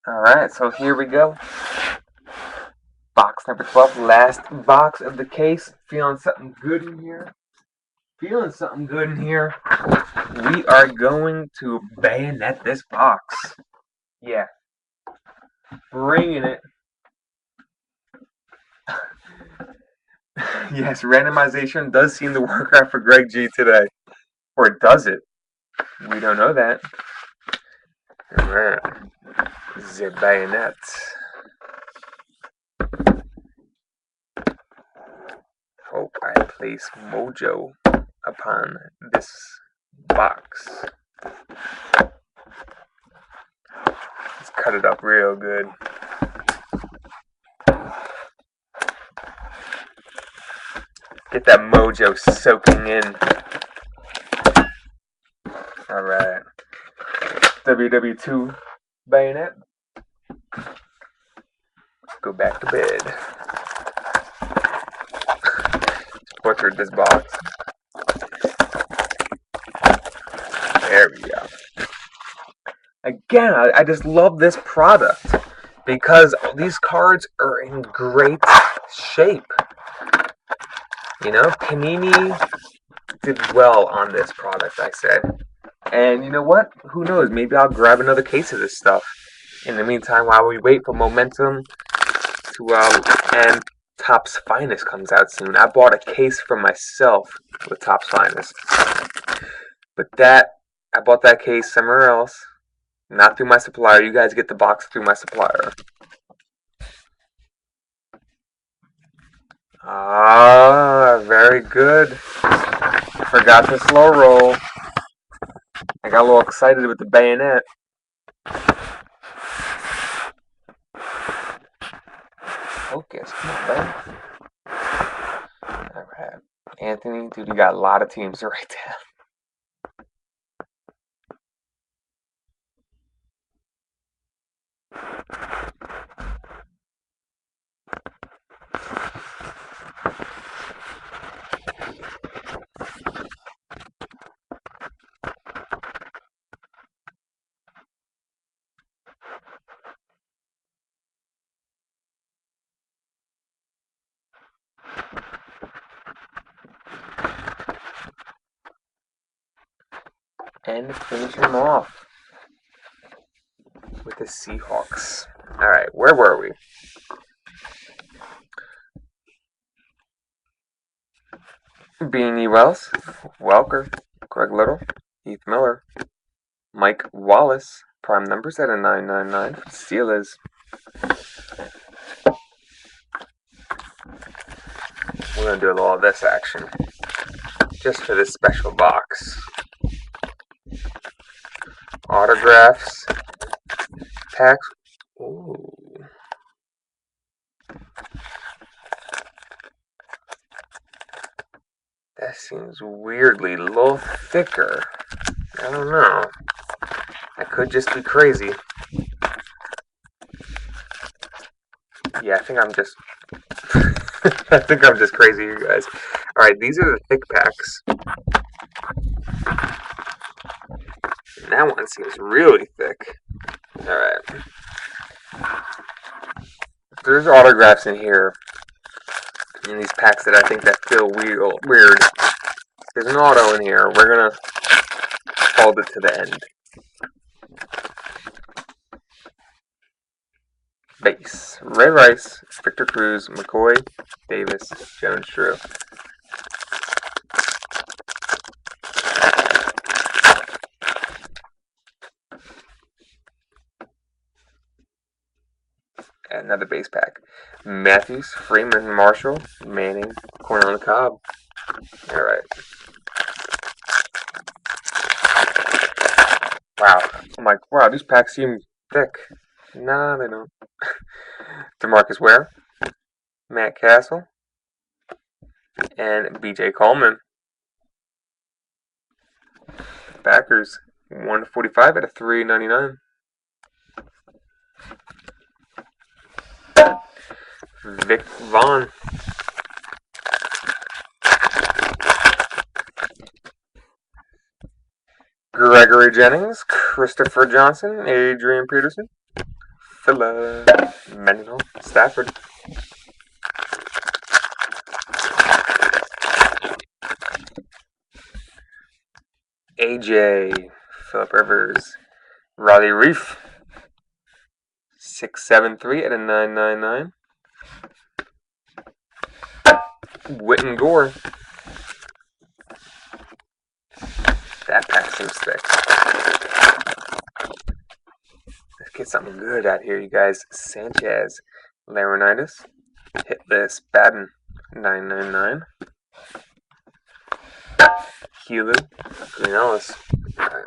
Alright, so here we go. Box number 12, last box of the case. Feeling something good in here. Feeling something good in here. We are going to bayonet this box. Yeah. Bringing it. Yes, randomization does seem to work out for Greg G today. Or does it? We don't know that. Alright. The bayonet. Hope I place mojo upon this box. Let's cut it up real good. Get that mojo soaking in. Alright. WW2 bayonet. Go back to bed. Butchered this box. There we go. Again, I just love this product because these cards are in great shape. You know, Panini did well on this product, I said. And you know what? Who knows? Maybe I'll grab another case of this stuff. In the meantime, while we wait for Momentum to and Topps Finest comes out soon. I bought a case for myself with Topps Finest. But I bought that case somewhere else. Not through my supplier. You guys get the box through my supplier. Ah, very good. Forgot to slow roll. I got a little excited with the bayonet. Focus, come on, man. Alright. Anthony, dude, you got a lot of teams to write down. And finish him off with the Seahawks. Alright, where were we? Beanie Wells, Welker, Greg Little, Heath Miller, Mike Wallace, prime numbers at a 999 for Steelers. We're going to do a little of this action just for this special box. Autographs, packs. Ooh. That seems weirdly a little thicker. I don't know. I could just be crazy. Yeah, I think I'm just I think I'm just crazy, you guys. Alright, these are the thick packs. And that one seems really thick. Alright. There's autographs in here. In these packs that I think that feel weird. There's an auto in here. We're gonna hold it to the end. Base. Red Rice, Victor Cruz, McCoy, Davis, Jones Drew. Another base pack. Matthews, Freeman, Marshall, Manning, corner on the cob. Alright. Wow. I'm like, wow, these packs seem thick. Nah, they don't. DeMarcus Ware, Matt Castle, and BJ Coleman. Packers, 145 out of 399. Vic Vaughn. Gregory Jennings, Christopher Johnson, Adrian Peterson, Phila, Mendenhall, Stafford, AJ, Philip Rivers, Riley Reef, 673 at a 999. Witten Gore. That pack seems thick. Let's get something good out here, you guys. Sanchez, Laronitis, Hitless, Baden, 999. Hulu, Green Ellis. Right.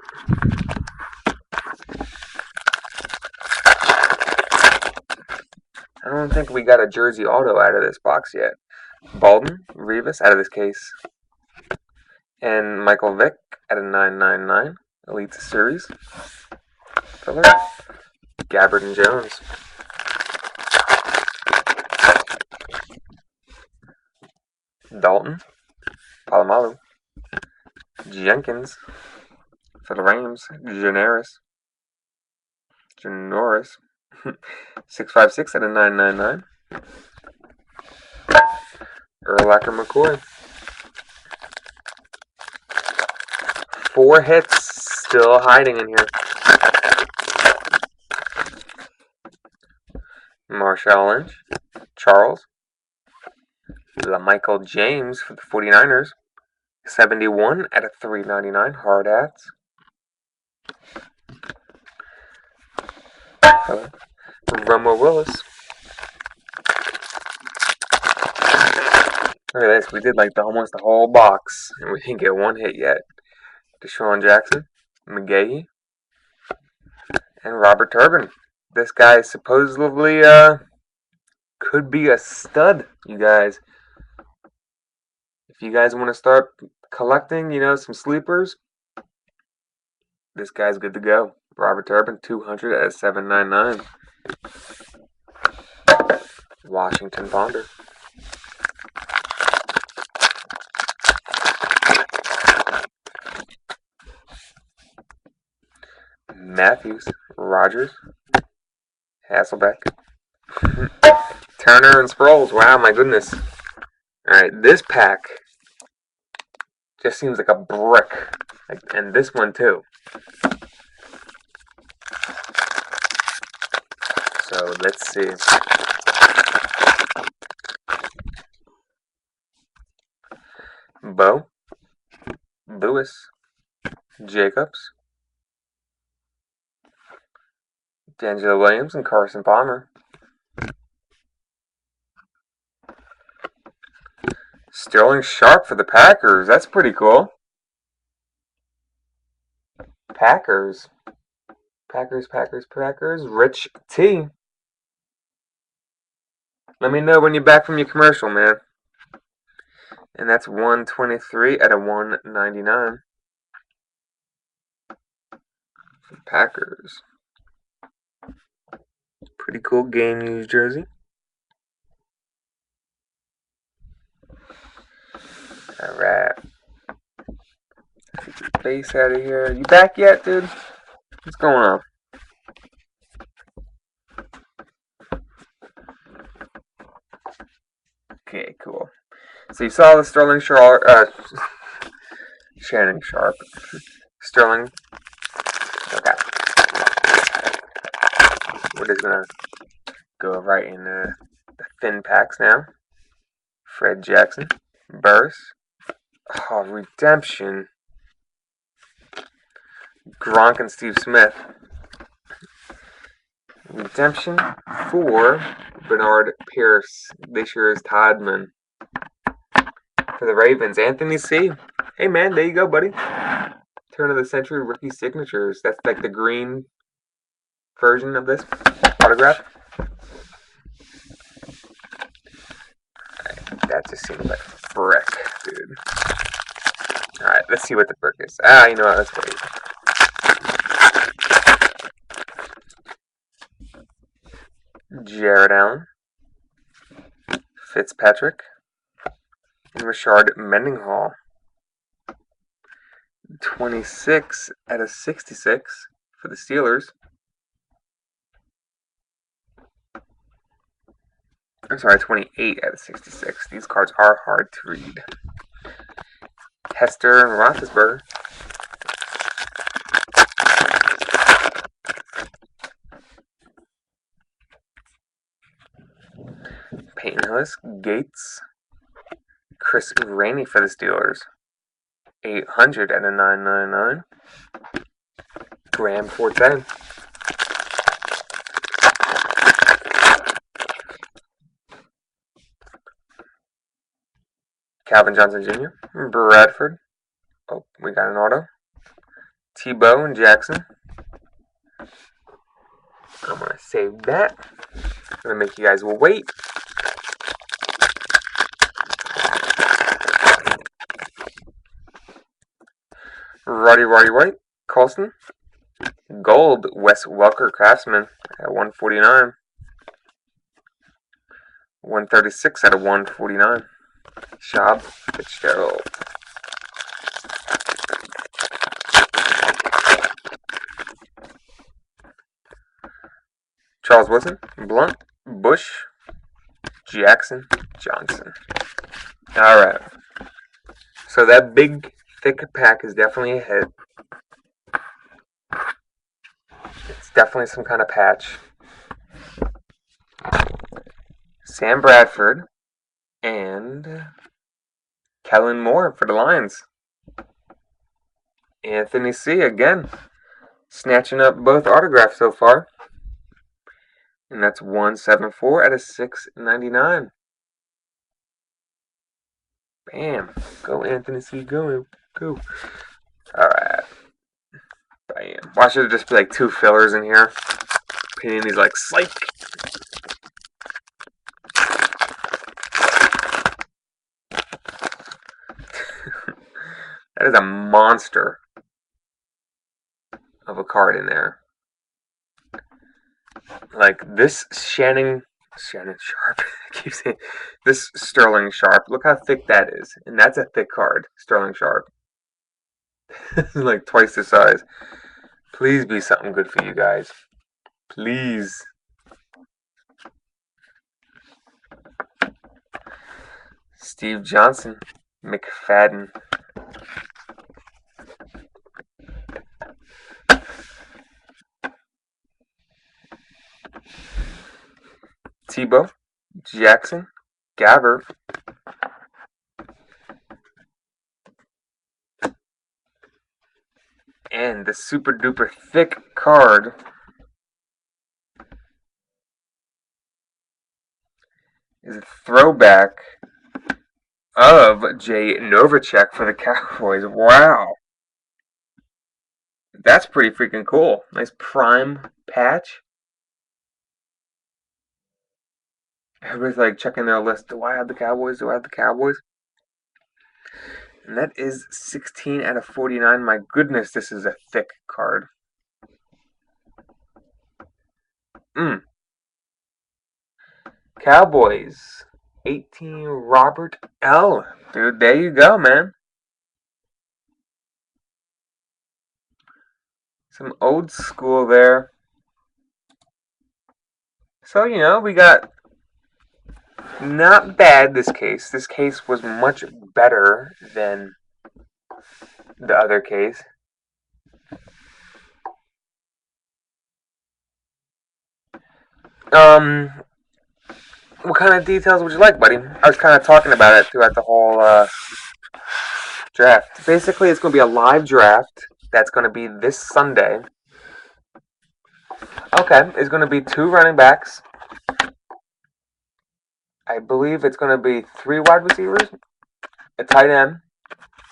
I don't think we got a jersey auto out of this box yet. Bolden, Rivas out of this case. And Michael Vick at a 999. Elite Series. Filler. Gabbard and Jones. Dalton. Palomalu. Jenkins. For the Rams. Janoris. 656 at a 999. Urlacher McCoy. 4 hits still hiding in here. Marshawn Lynch. Charles. LaMichael James for the 49ers. 71 at a 399. Hard hats. Romo Willis. Look at this. We did like almost the whole box, and we didn't get one hit yet. Deshaun Jackson, McGahee, and Robert Turbin. This guy supposedly could be a stud, you guys. If you guys want to start collecting, some sleepers, this guy's good to go. Robert Turbin, 200 at 799. Washington Ponder. Matthews, Rogers, Hasselbeck, Turner, and Sproles. Wow, my goodness. Alright, this pack just seems like a brick. And this one too. So let's see. Bo, Lewis, Jacobs, D'Angelo Williams, and Carson Palmer. Sterling Sharp for the Packers. That's pretty cool. Packers. Rich T. Let me know when you're back from your commercial, man. And that's 123 at a 199. Packers. Pretty cool game used jersey. Alright. Get your face out of here. You back yet, dude? What's going on? Okay, cool. So you saw the Sterling Sharp, Shannon Sharp. Sterling. Okay. We're just gonna go right in the thin packs now. Fred Jackson. Burris. Oh, redemption. Gronk and Steve Smith. Redemption for Bernard Pierce. This year's Todman. For the Ravens, Anthony C. Hey man, there you go, buddy. Turn of the century rookie signatures. That's like the green version of this autograph. That just seems like a brick, dude. Alright, let's see what the brick is. You know what? Let's wait. Jared Allen, Fitzpatrick, and Rashard Mendenhall. 26 out of 66 for the Steelers. I'm sorry, 28 out of 66. These cards are hard to read. Hester and Roethlisberger. Peyton Hillis, Gates, Chris Rainey for the Steelers. 800 out of 999. Graham Forte. Calvin Johnson Jr. Bradford. Oh, we got an auto. Tebow and Jackson. I'm going to save that. I'm going to make you guys wait. Roddy White. Colston. Gold, Wes Welker Craftsman at 149. 136 out of 149. Schaub Fitzgerald. Charles Woodson, Blunt, Bush, Jackson, Johnson. Alright. So that big, thick pack is definitely a hit. It's definitely some kind of patch. Sam Bradford and Kellen Moore for the Lions. Anthony C. again. Snatching up both autographs so far. And that's 174 out of 699. Bam. Go, Anthony C. Go. Alright. Bam. Why should it just be like 2 fillers in here? Panini's like, psych. That is a monster of a card in there. Like this Shannon Sharp. I keep saying this Sterling Sharp. Look how thick that is, and that's a thick card. Sterling Sharp. Like twice the size. Please be something good for you guys. Please. Steve Johnson, McFadden. Tebow, Jackson, Gabbert, and the super duper thick card is a throwback of Jay Novacek for the Cowboys. Wow. That's pretty freaking cool. Nice prime patch. Everybody's like checking their list. Do I have the Cowboys? And that is 16 out of 49. My goodness, this is a thick card. Cowboys. 18 Robert L. Dude, there you go, man. Some old school there. So, we got not bad this case. This case was much better than the other case. What kind of details would you like, buddy? I was kind of talking about it throughout the whole draft. Basically, it's going to be a live draft that's going to be this Sunday. Okay, it's going to be 2 running backs. I believe it's going to be 3 wide receivers, a tight end,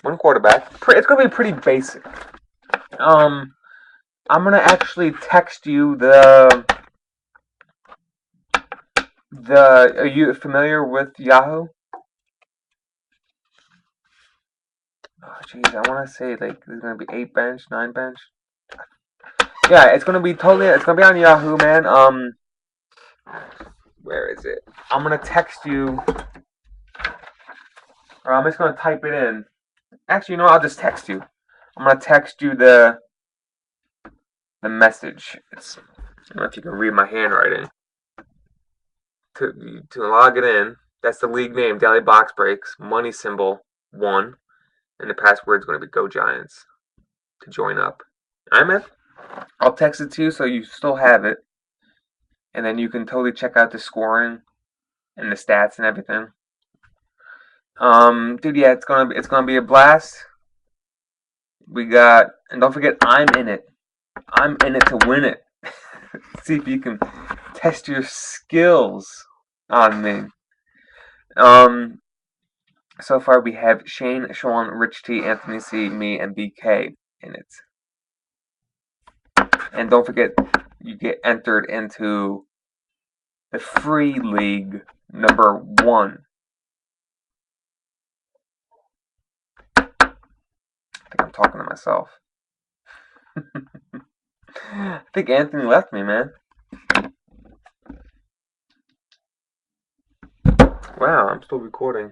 1 quarterback. It's going to be pretty basic. I'm going to actually text you are you familiar with Yahoo? Oh, jeez, I want to say, like, there's going to be 8 bench, 9 bench. Yeah, it's going to be on Yahoo, man. Where is it? I'm going to text you, or I'm just going to type it in. Actually, I'll just text you. I'm going to text you the message. I don't know if you can read my handwriting. to log it in. That's the league name, Daily Box Breaks. Money symbol 1, and the password is going to be Go Giants to join up. I'm in. I'll text it to you so you still have it, and then you can totally check out the scoring and the stats and everything. Dude, yeah, it's gonna be a blast. And don't forget, I'm in it. I'm in it to win it. See if you can test your skills on me. So far we have Shane, Sean, Rich T, Anthony C, me, and BK in it. And don't forget, you get entered into the free league number 1. I think I'm talking to myself. I think Anthony left me, man. Wow, I'm still recording.